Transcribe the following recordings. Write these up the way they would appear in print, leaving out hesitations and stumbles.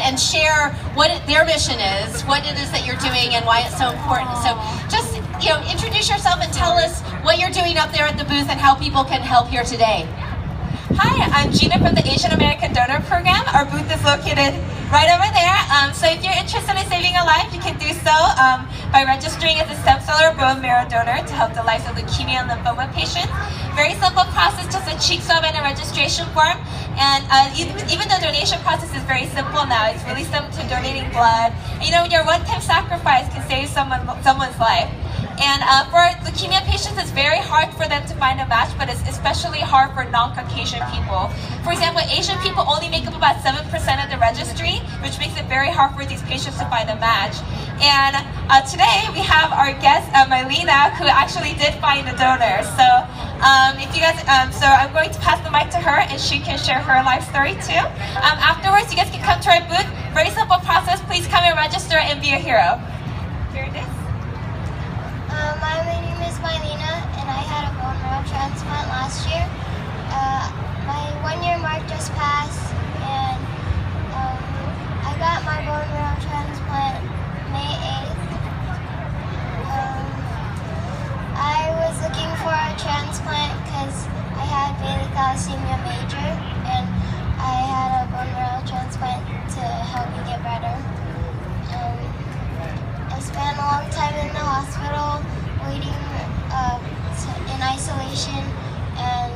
and share what their mission is, what it is that you're doing, and why it's so important. So just, introduce yourself and tell us what you're doing up there at the booth and how people can help here today. Hi, I'm Gina from the Asian American Donor Program. Our booth is located right over there. So if you're interested in saving a life, you can do so by registering as a stem cell or bone marrow donor to help the lives of leukemia and lymphoma patients. Very simple process, just a cheek swab and a registration form. And even the donation process is very simple now. It's really similar to donating blood. Your one-time sacrifice can save someone's life. And for leukemia patients, it's very hard for them to find a match, but it's especially hard for non-Caucasian people. For example, Asian people only make up about 7% of the registry, which makes it very hard for these patients to find a match. And today we have our guest, Mailyna, who actually did find a donor. So if you guys, so I'm going to pass the mic to her, and she can share her life story too. Afterwards, you guys can come to our booth. Very simple process. Please come and register and be a hero. Here it is. My name is Mailyna, and I had a bone marrow transplant last year. My 1-year mark just passed, and I got my bone marrow transplant May 8th. I was looking for a transplant because I had beta thalassemia major, and I had a bone marrow transplant to help me get better. I spent a long time in the hospital waiting in isolation, and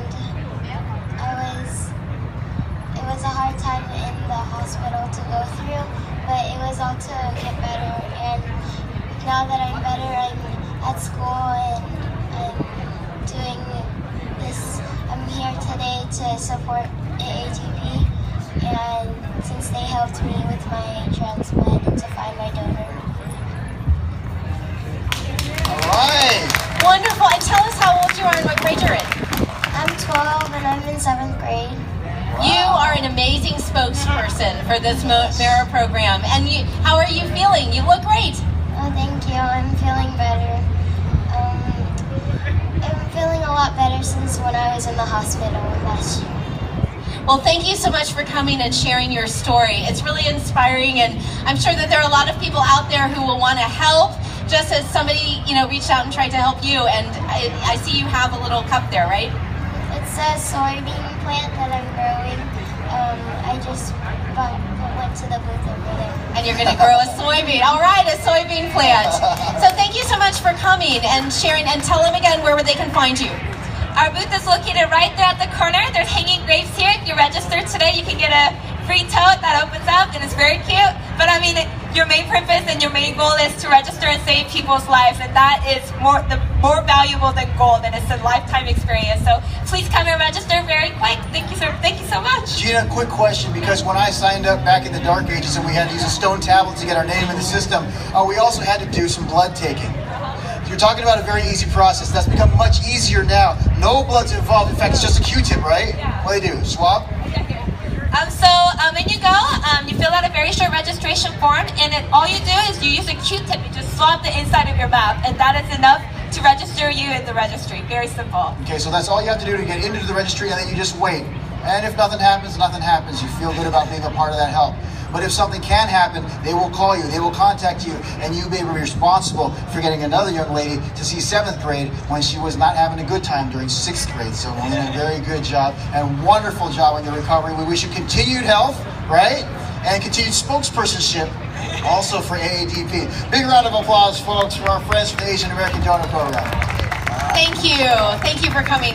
it was a hard time in the hospital to go through, but it was all to get better. And now that I'm better, I'm at school and I'm doing this. I'm here today to support AATP, and since they helped me with my transplant and to find my donor. Alright. Wonderful. And tell us how old you are and what grade you're in. I'm 12 and I'm in 7th grade. Wow. You are an amazing spokesperson for this marrow program. And how are you feeling? You look great. Oh, thank you. I'm feeling better. I'm feeling a lot better since when I was in the hospital last year. Well, thank you so much for coming and sharing your story. It's really inspiring, and I'm sure that there are a lot of people out there who will want to help, just as somebody, reached out and tried to help you. And I see you have a little cup there, right? It's a soybean plant that I'm growing. I just went to the booth over there. And you're going to grow a soybean. All right, a soybean plant. So thank you so much for coming and sharing. And tell them again where they can find you. Our booth is located right there at the corner. There's hanging grapes here. If you register today, you can get a free tote that opens up, and it's very cute. But your main purpose and your main goal is to register and save people's lives, and that is more valuable than gold, and it's a lifetime experience. So please come and register very quick. Thank you so much. Gina, quick question, because when I signed up back in the dark ages and we had to use a stone tablet to get our name in the system, we also had to do some blood taking. You're talking about a very easy process. That's become much easier now. No blood's involved. In fact, it's just a Q-tip, right? Yeah. What do they do? Swab? When you go, you fill out a very short registration form, and all you do is you use a Q-tip. You just swab the inside of your mouth, and that is enough to register you in the registry. Very simple. Okay, so that's all you have to do to get into the registry, and then you just wait. And if nothing happens, nothing happens. You feel good about being a part of that help. But if something can happen, they will call you, they will contact you, and you may be responsible for getting another young lady to see 7th grade when she was not having a good time during 6th grade. So Mailyna, a very good job and wonderful job on your recovery. We wish you continued health, right? And continued spokespersonship also for AADP. Big round of applause, folks, for our friends from the Asian American Donor Program. Thank you. Thank you for coming.